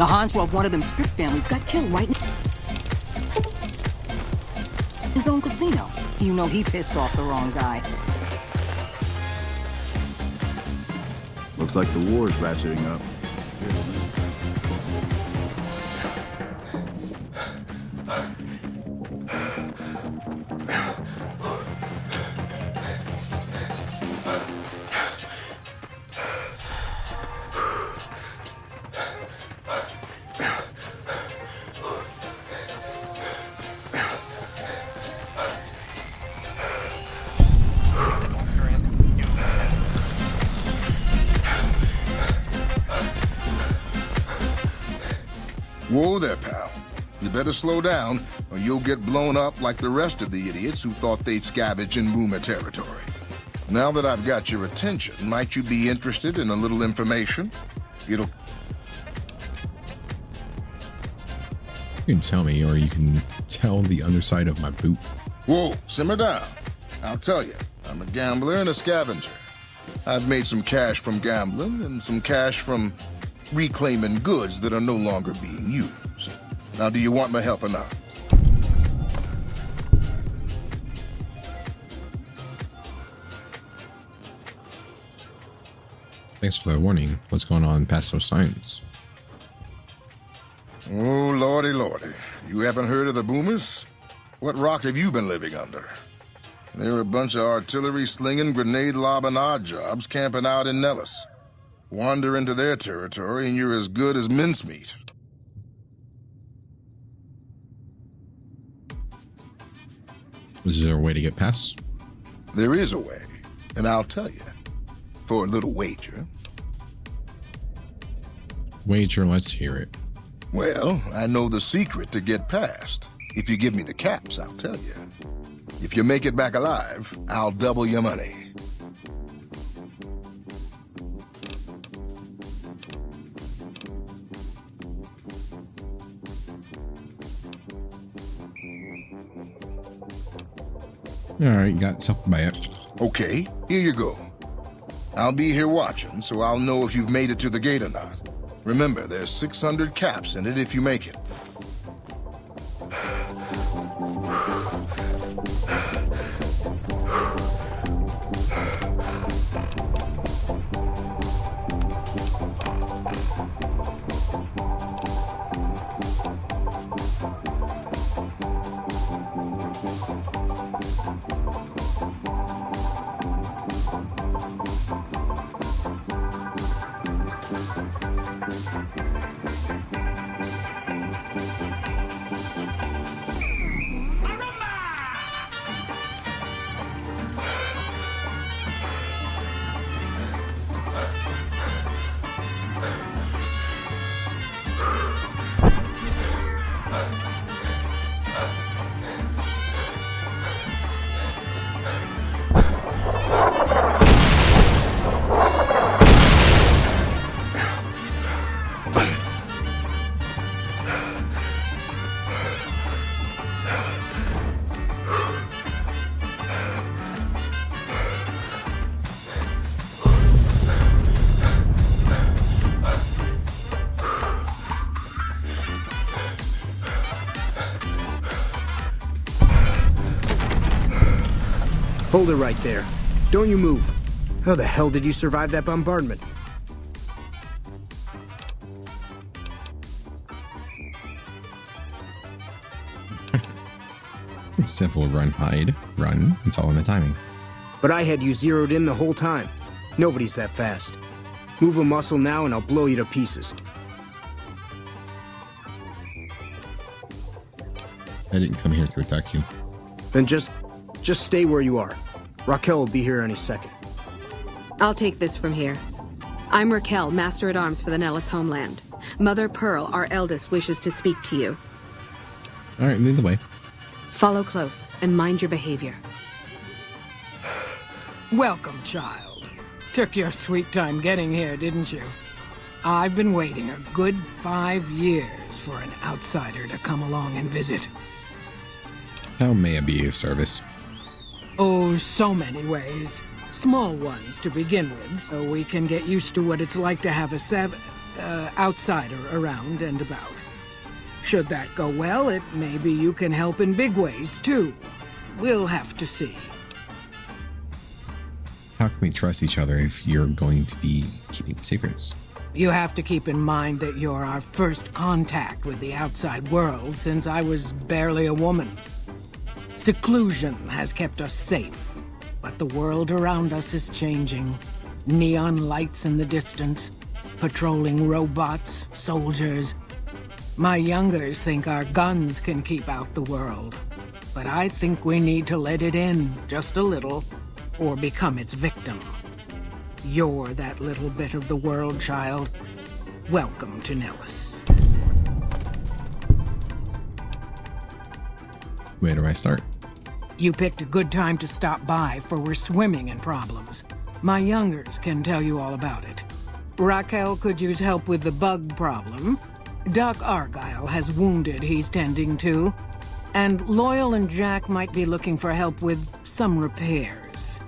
The honcho of one of them strip families got killed right in his own casino. You know he pissed off the wrong guy. Looks like the war's ratcheting up. Whoa there, pal. You better slow down, or you'll get blown up like the rest of the idiots who thought they'd scavenge in Boomer territory. Now that I've got your attention, might you be interested in a little information? It'll... You can tell me, or you can tell the underside of my boot. Whoa, simmer down. I'll tell you, I'm a gambler and a scavenger. I've made some cash from gambling and some cash from reclaiming goods that are no longer being used. Now, do you want my help or not? Thanks for the warning. What's going on past those signs? Oh, lordy, lordy. You haven't heard of the Boomers? What rock have you been living under? They're a bunch of artillery-slinging, grenade-lobbing odd jobs camping out in Nellis. Wander into their territory and you're as good as mincemeat. Is there a way to get past? There is a way, and I'll tell you. For a little wager. Wager, let's hear it. Well, I know the secret to get past. If you give me the caps, I'll tell you. If you make it back alive, I'll double your money. Alright, you got yourself a bet. Okay, here you go. I'll be here watching, so I'll know if you've made it to the gate or not. Remember, there's 600 caps in it if you make it. Hold it right there. Don't you move. How the hell did you survive that bombardment? It's simple. Run, hide, run. It's all in the timing. But I had you zeroed in the whole time. Nobody's that fast. Move a muscle now and I'll blow you to pieces. I didn't come here to attack you. Then just stay where you are. Raquel will be here any second. I'll take this from here. I'm Raquel, Master-at-Arms for the Nellis homeland. Mother Pearl, our eldest, wishes to speak to you. All right, lead the way. Follow close and mind your behavior. Welcome, child. Took your sweet time getting here, didn't you? I've been waiting a good 5 years for an outsider to come along and visit. How may I be of service? Oh, so many ways. Small ones to begin with, so we can get used to what it's like to have a outsider around and about. Should that go well, maybe you can help in big ways, too. We'll have to see. How can we trust each other if you're going to be keeping secrets? You have to keep in mind that you're our first contact with the outside world since I was barely a woman. Seclusion has kept us safe, but the world around us is changing. Neon lights in the distance, patrolling robots, soldiers. My youngers think our guns can keep out the world, but I think we need to let it in just a little, or become its victim. You're that little bit of the world, child. Welcome to Nellis. Where do I start? You picked a good time to stop by, for we're swimming in problems. My youngers can tell you all about it. Raquel could use help with the bug problem. Doc Argyle has wounded he's tending to. And Loyal and Jack might be looking for help with some repairs.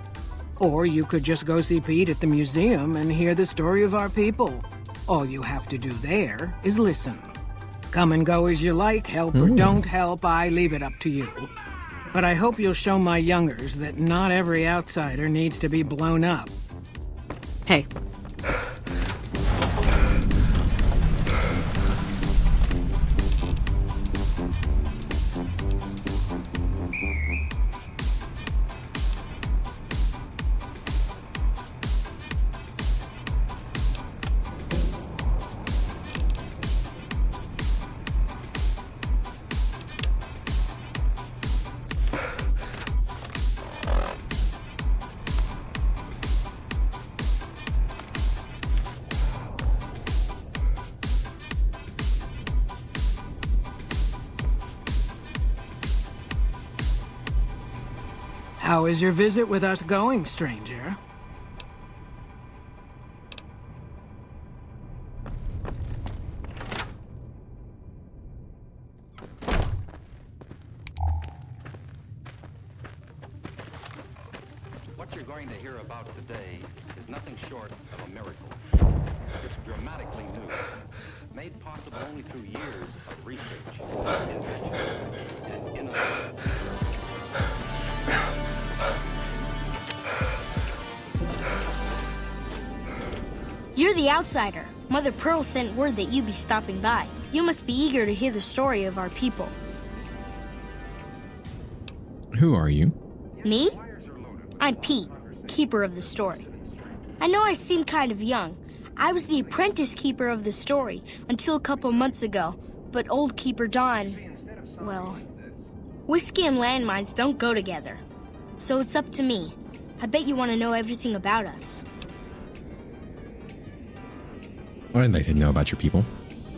Or you could just go see Pete at the museum and hear the story of our people. All you have to do there is listen. Come and go as you like, help or don't help, I leave it up to you. But I hope you'll show my youngers that not every outsider needs to be blown up. Hey, How is your visit with us going, stranger? What you're going to hear about today is nothing short of a miracle. It's dramatically new, made possible only through years of research, invention, and innovation. You're the outsider. Mother Pearl sent word that you'd be stopping by. You must be eager to hear the story of our people. Who are you? Me? I'm Pete, keeper of the story. I know I seem kind of young. I was the apprentice keeper of the story until a couple months ago, but old Keeper Don, well, whiskey and landmines don't go together. So it's up to me. I bet you want to know everything about us. I'd like to know about your people.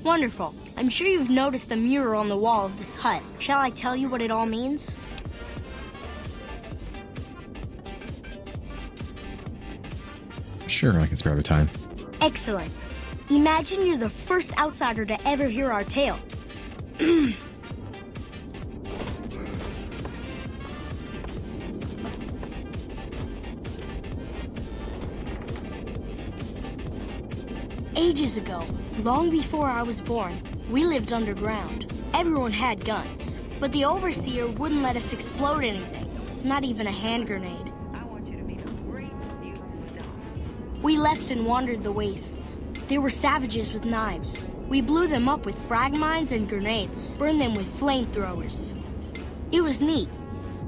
Wonderful. I'm sure you've noticed the mural on the wall of this hut. Shall I tell you what it all means? Sure, I can spare the time. Excellent. Imagine you're the first outsider to ever hear our tale. Ages ago, long before I was born, we lived underground. Everyone had guns, but the Overseer wouldn't let us explode anything, not even a hand grenade. We left and wandered the wastes. There were savages with knives. We blew them up with frag mines and grenades, burned them with flamethrowers. It was neat,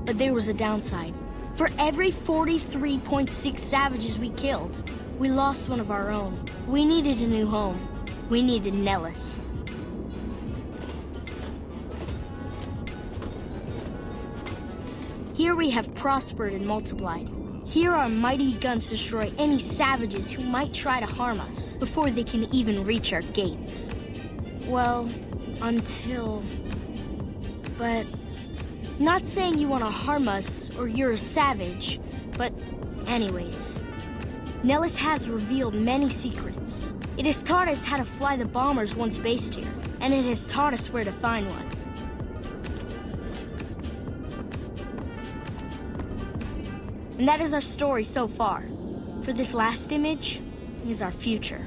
but there was a downside. For every 43.6 savages we killed, we lost one of our own. We needed a new home. We needed Nellis. Here we have prospered and multiplied. Here our mighty guns destroy any savages who might try to harm us before they can even reach our gates. Well, until... But... Not saying you want to harm us or you're a savage, but anyways. Nellis has revealed many secrets. It has taught us how to fly the bombers once based here, and it has taught us where to find one. And that is our story so far. For this last image is our future.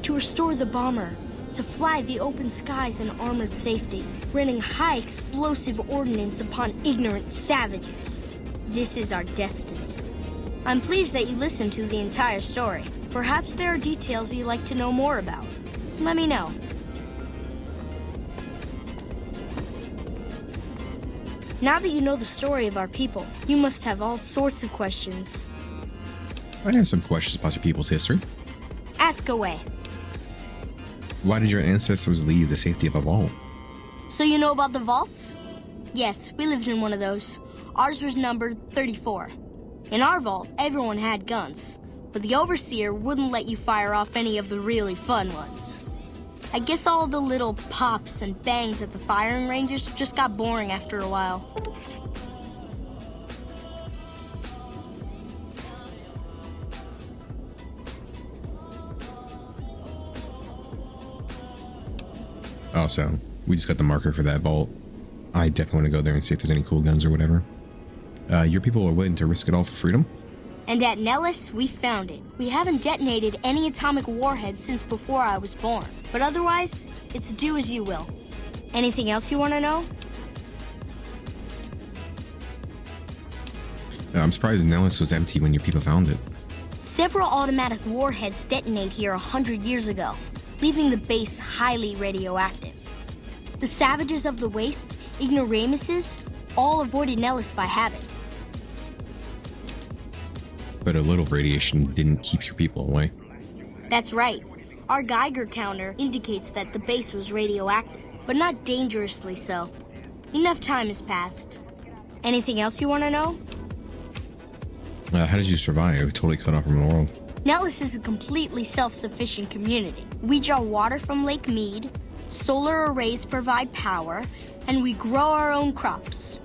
to restore the bomber, to fly the open skies in armored safety, raining high explosive ordnance upon ignorant savages. This is our destiny. I'm pleased that you listened to the entire story. Perhaps there are details you'd like to know more about. Let me know. Now that you know the story of our people, you must have all sorts of questions. I have some questions about your people's history. Ask away. Why did your ancestors leave the safety of a vault? So you know about the vaults? Yes, we lived in one of those. Ours was numbered 34. In our vault, everyone had guns, but the Overseer wouldn't let you fire off any of the really fun ones. I guess all the little pops and bangs at the firing ranges just got boring after a while. Oh, so we just got the marker for that vault. I definitely want to go there and see if there's any cool guns or whatever. Your people are willing to risk it all for freedom? And at Nellis, we found it. We haven't detonated any atomic warheads since before I was born. But otherwise, it's do as you will. Anything else you want to know? I'm surprised Nellis was empty when your people found it. Several automatic warheads detonate here 100 years ago, leaving the base highly radioactive. The savages of the waste, ignoramuses, all avoided Nellis by habit. But a little radiation didn't keep your people away. That's right. Our Geiger counter indicates that the base was radioactive, but not dangerously so. Enough time has passed. Anything else you want to know? How did you survive, totally cut off from the world? Nellis is a completely self-sufficient community. We draw water from Lake Mead, solar arrays provide power, and we grow our own crops.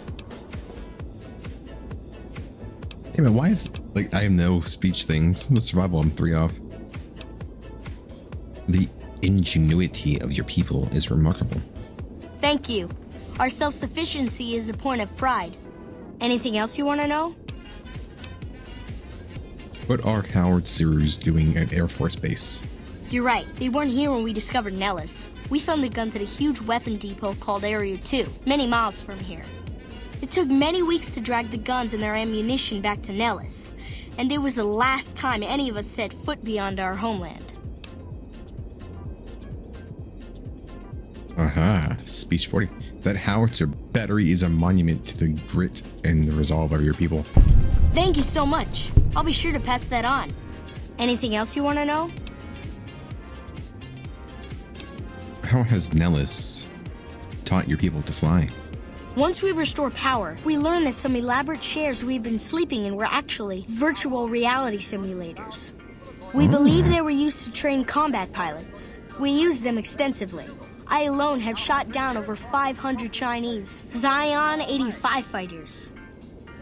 Hey man, why is, like, I have no speech things. The survival, I'm 3 off. The ingenuity of your people is remarkable. Thank you. Our self-sufficiency is a point of pride. Anything else you want to know? What are howitzers doing at Air Force Base? You're right. They weren't here when we discovered Nellis. We found the guns at a huge weapon depot called Area 2, many miles from here. It took many weeks to drag the guns and their ammunition back to Nellis, and it was the last time any of us set foot beyond our homeland. Aha, speech 40. That howitzer battery is a monument to the grit and the resolve of your people. Thank you so much. I'll be sure to pass that on. Anything else you want to know? How has Nellis taught your people to fly? Once we restore power, we learned that some elaborate chairs we've been sleeping in were actually virtual reality simulators. We believe they were used to train combat pilots. We used them extensively. I alone have shot down over 500 Chinese Zion 85 fighters.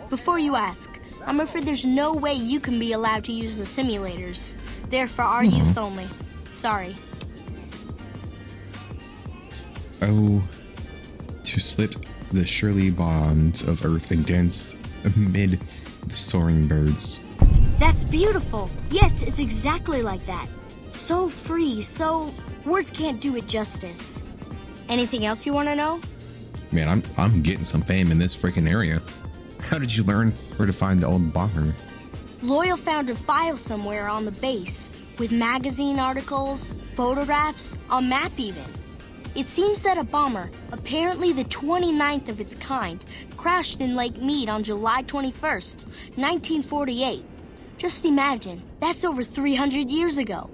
Before you ask, I'm afraid there's no way you can be allowed to use the simulators. They're for our use only. Sorry. Oh, to slip the surely bonds of earth and dance amid the soaring birds. That's beautiful. Yes, it's exactly like that. So free, so... words can't do it justice. Anything else you want to know? Man, I'm getting some fame in this freaking area. How did you learn where to find the old bomber? Loyal found a file somewhere on the base with magazine articles, photographs, a map even. It seems that a bomber, apparently the 29th of its kind, crashed in Lake Mead on July 21st, 1948. Just imagine, that's over 300 years ago.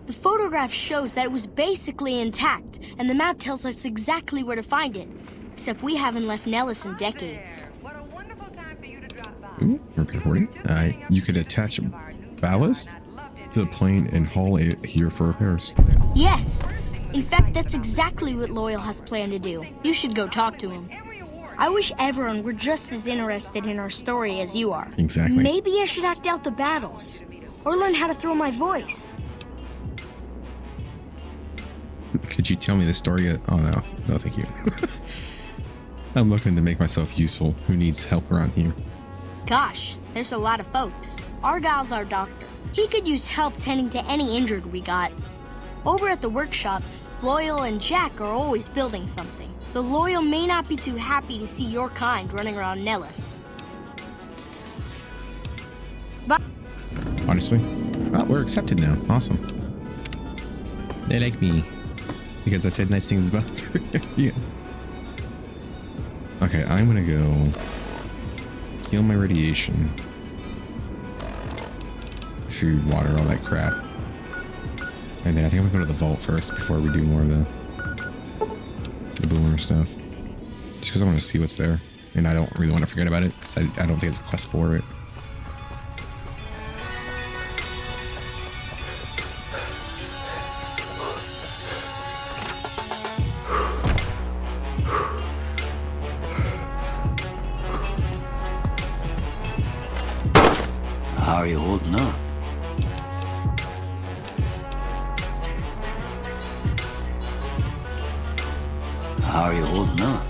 The photograph shows that it was basically intact, and the map tells us exactly where to find it. Except we haven't left Nellis in decades. Ooh, repair 40. You could attach ballast to the plane and haul it here for repairs. Yes! In fact, that's exactly what Loyal has planned to do. You should go talk to him. I wish everyone were just as interested in our story as you are. Exactly. Maybe I should act out the battles, or learn how to throw my voice. Could you tell me the story yet? Oh, no. No, thank you. I'm looking to make myself useful. Who needs help around here? Gosh, there's a lot of folks. Argyle's our doctor. He could use help tending to any injured we got. Over at the workshop, Loyal and Jack are always building something. The Loyal may not be too happy to see your kind running around Nellis. But Honestly. Oh, we're accepted now. Awesome. They like me. Because I said nice things about yeah. Okay, I'm gonna go heal my radiation. Food, water, all that crap. And then I think I'm gonna go to the vault first before we do more of the boomer stuff. Just because I want to see what's there. And I don't really want to forget about it, because I don't think it's a quest for it. How are you holding up? How are you holding up?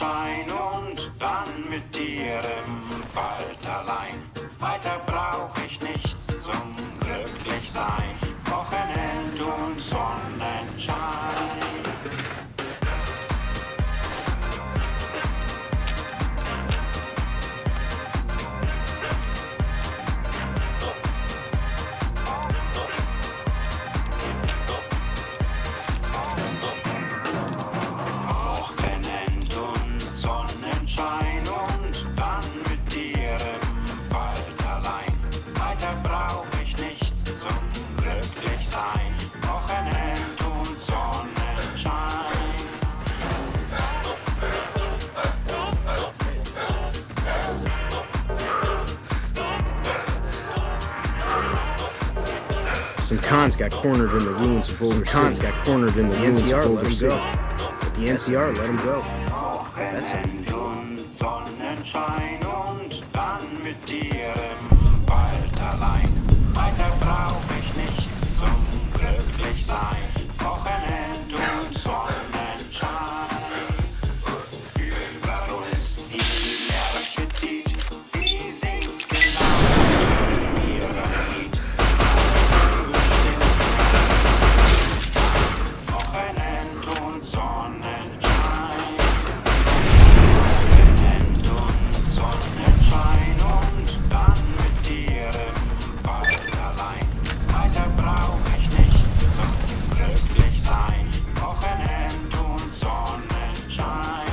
Sonnenschein und dann mit dir im Wald allein. Weiter brauch ich nichts zum Glücklichsein. Wochenend und Sonnenschein. Wochenend und Sonnenschein und dann mit dir im Wald allein. Weiter brauch ich nichts zum Glücklichsein. Wochenend und Sonnenschein. Some cons got cornered in the ruins of Boulder City. Some cons got cornered in the ruins of Boulder City. But the NCR let them go. That's unusual. Und Sonnenschein und dann mit dir im Wald allein. Weiter brauch ich nichts zum Glücklichsein. Wochenend und Sonnenschein. Über uns die Lerche zieht, sie singt genau in ihrem Lied. Wochenend und Sonnenschein. Wochenend und Sonnenschein und dann mit dir im Wald allein. Weiter brauch ich nichts zum Glücklichsein. Wochenend und Sonnenschein.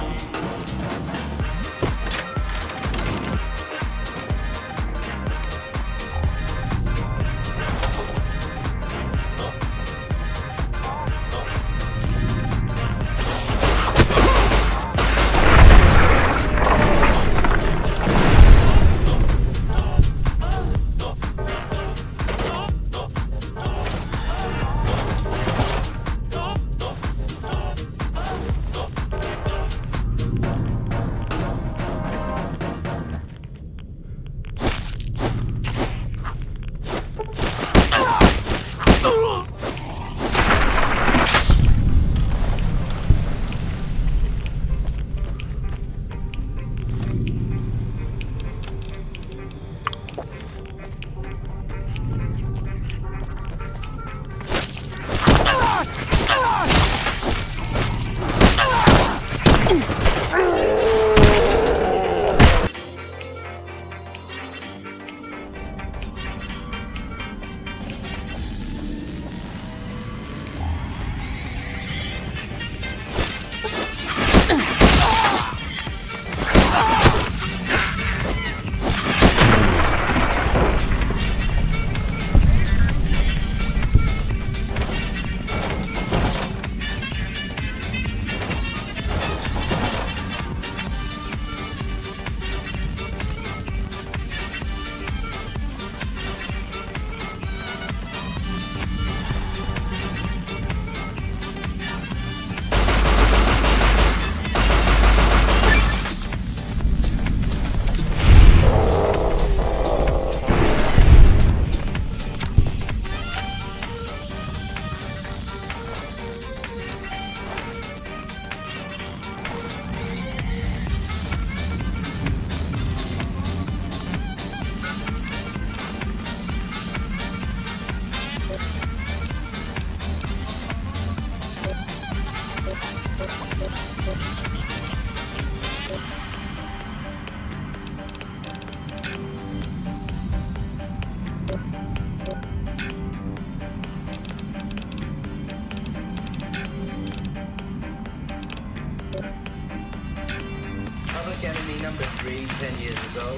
Public Enemy number 3, 10 years ago,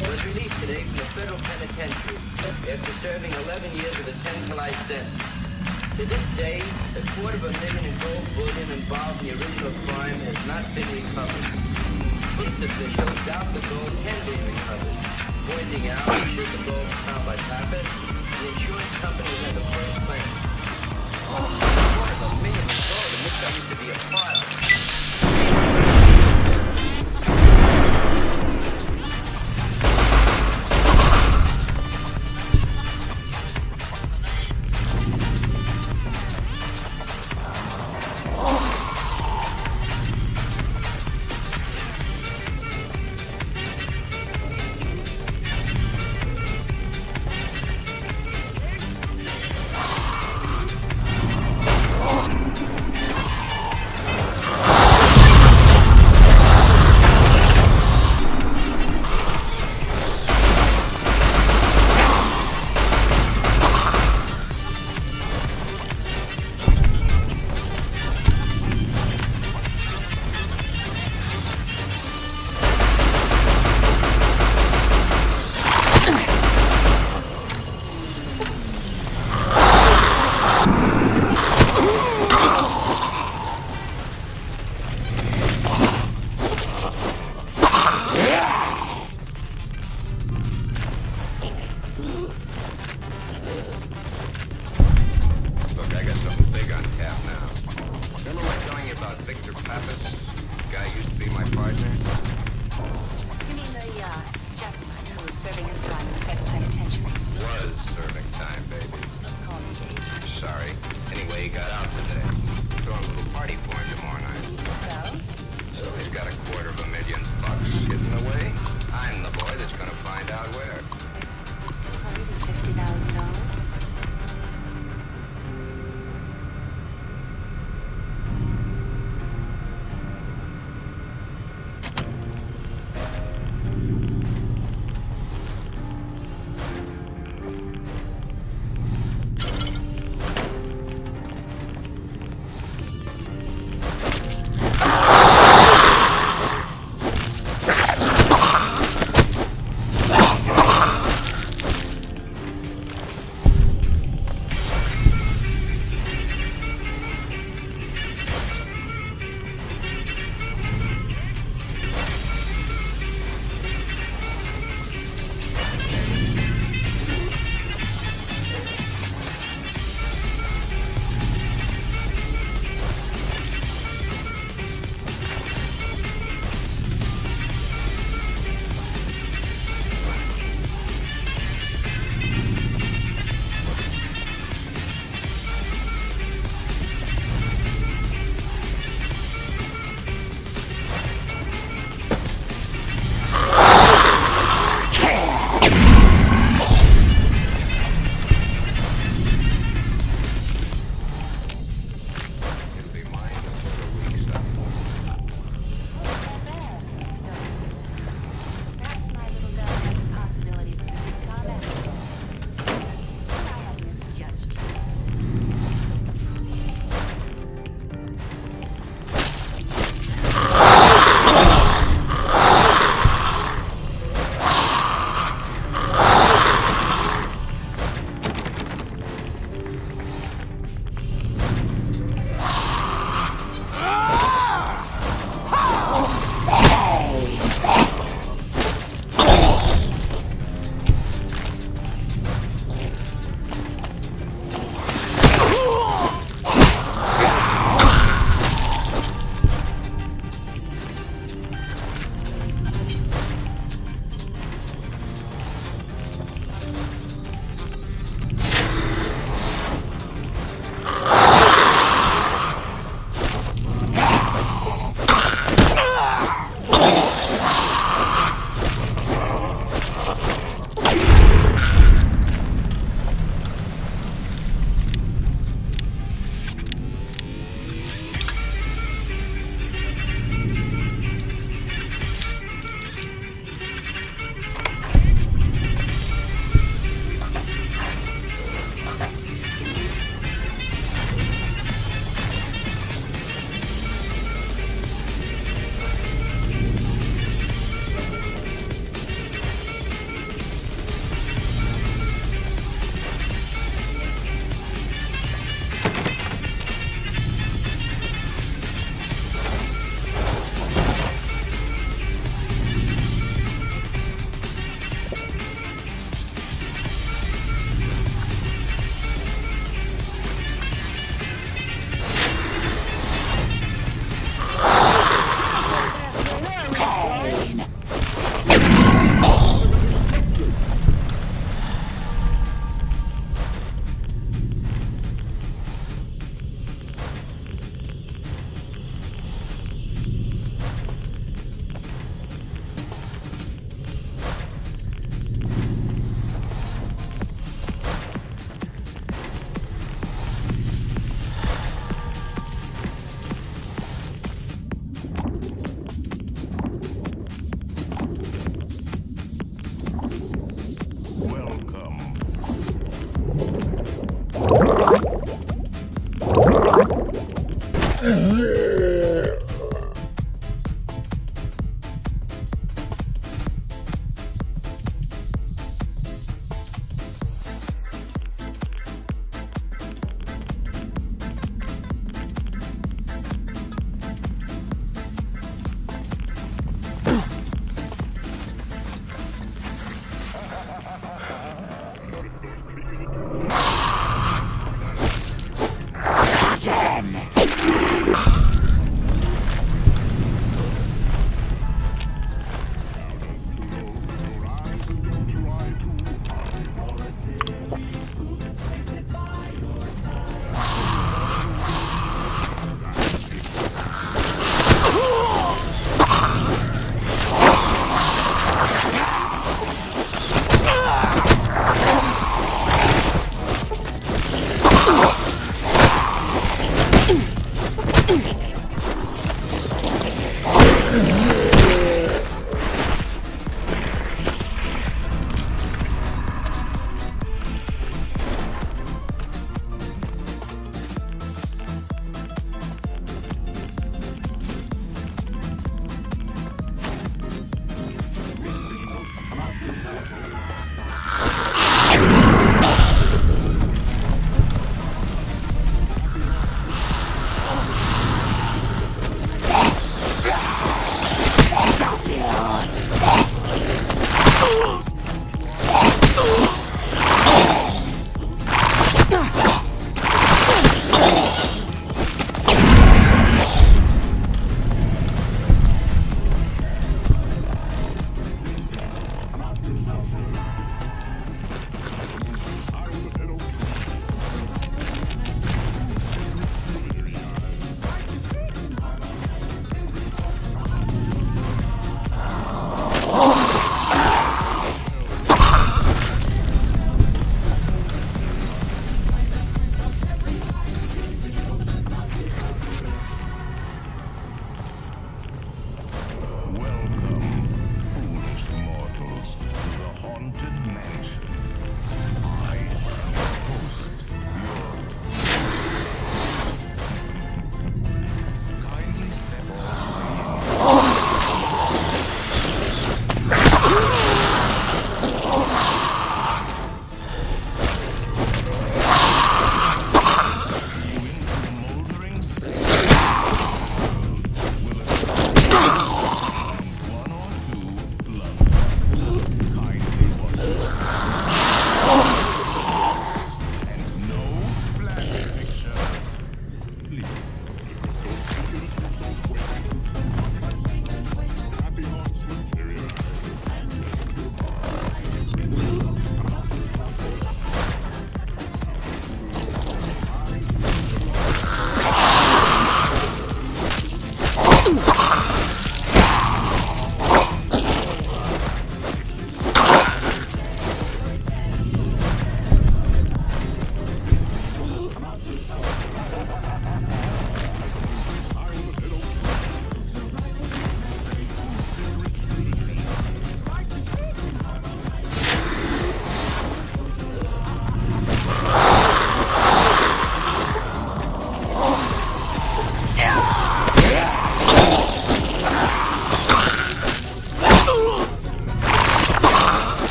was released today from the federal penitentiary after serving 11 years of a 10-to-life sentence. To this day, $250,000 in gold bullion involved in the original crime has not been recovered. Police officials doubt the gold can be recovered, pointing out that should the gold be found by Pappas, the insurance company would have the first claim. $250,000 in gold, and this used to be a file.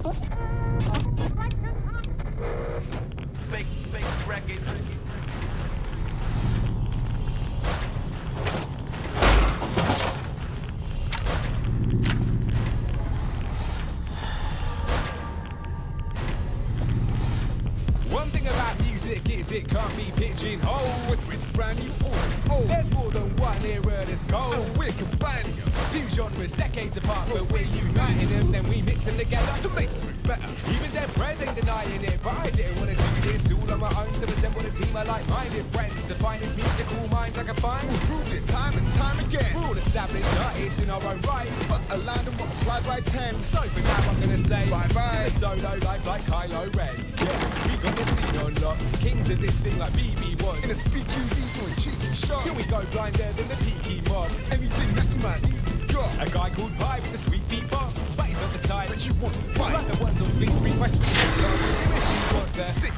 Fake records. One thing about music is it can't be pigeonholed. Whether it's brand new or it's old, there's more than one era that's gold. And we're combining them. Two genres, decades apart, but we're uniting them. Then we mix them together to make something better. Even their friends ain't denying it, but I didn't want to do this all on my own. So assemble a team of like-minded friends, the finest musical minds I can find. We've proved it time and time again. We're all established artists in our own right, but a land and multiplied by 10. So for now I'm gonna say bye-bye to the solo life like Kylo Ren. Yeah, we got the scene on lock, kings of this thing like BB was. In a speakeasy doing cheeky shots, till we go blinder than the peaky mob. Anything that you might need, you've got. A guy called Pie with a sweet beatbox, but he's not the type that you want to buy. Like the ones on Fleet Street West with the guitar. So if you want the sick,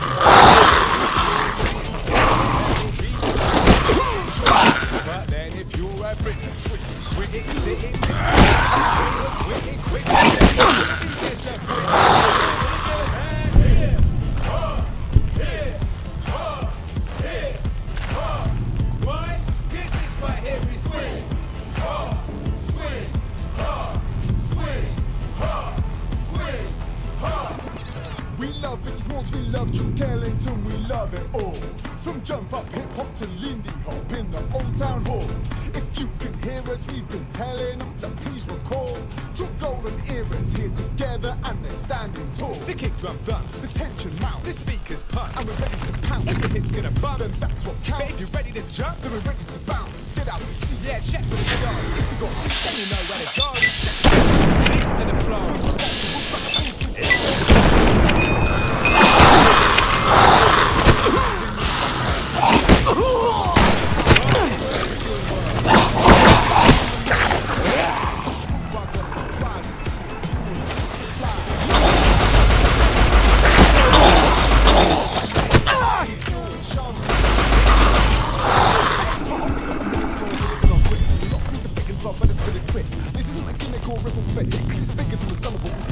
but then if you're a Brit, twist, critic, sitting, quick, we love it, Smalls, we love Duke Ellington, we love it all. From jump up hip hop to Lindy Hop in the Old Town Hall. If you can hear us, we've been telling them to please recall. Two golden eras here together and they're standing tall. The kick drum dance, the tension mounts, the speakers punch, and we're ready to pounce. If the hip's gonna bump, then that's what counts. But if you're ready to jump, then we're ready to bounce. Get out the seat, yeah, check for the show. If you got feet, then you know where to go. Step to the flow. This isn't a gimmick or ripple fake, 'cause it's bigger than the sum of all the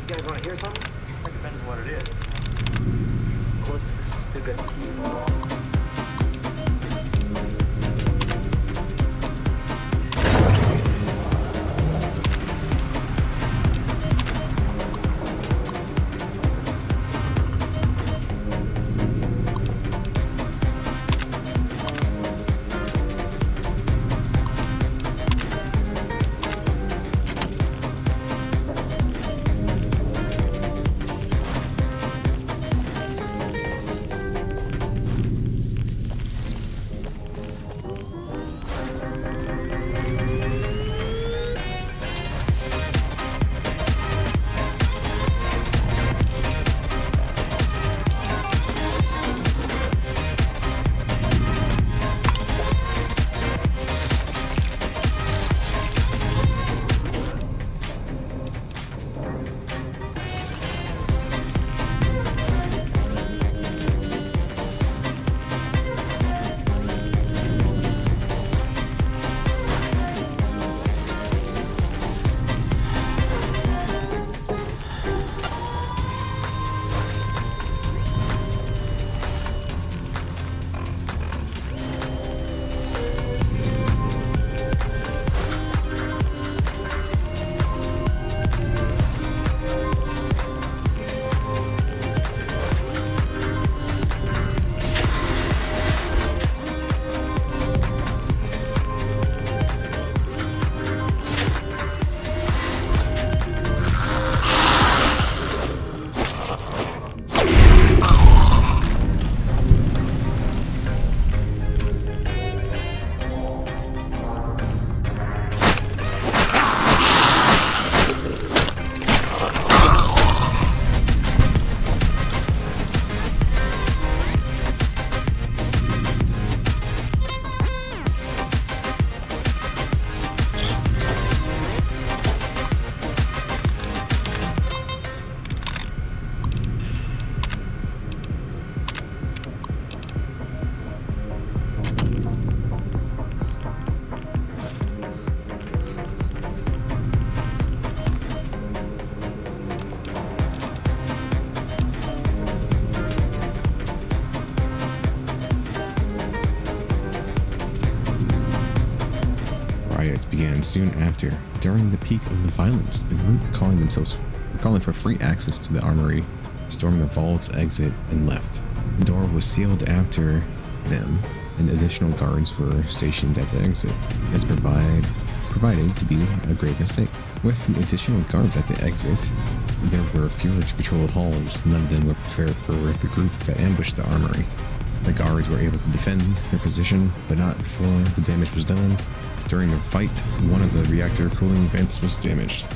You guys want to hear something? It depends on what it is. Closest to the key. Riots began soon after. During the peak of the violence, the group calling for free access to the armory, stormed the vault's exit and left. The door was sealed after them, and additional guards were stationed at the exit, as provided to be a grave mistake. With the additional guards at the exit, there were fewer to patrol halls. None of them were prepared for the group that ambushed the armory. The guards were able to defend their position, but not before the damage was done. During the fight, one of the reactor cooling vents was damaged.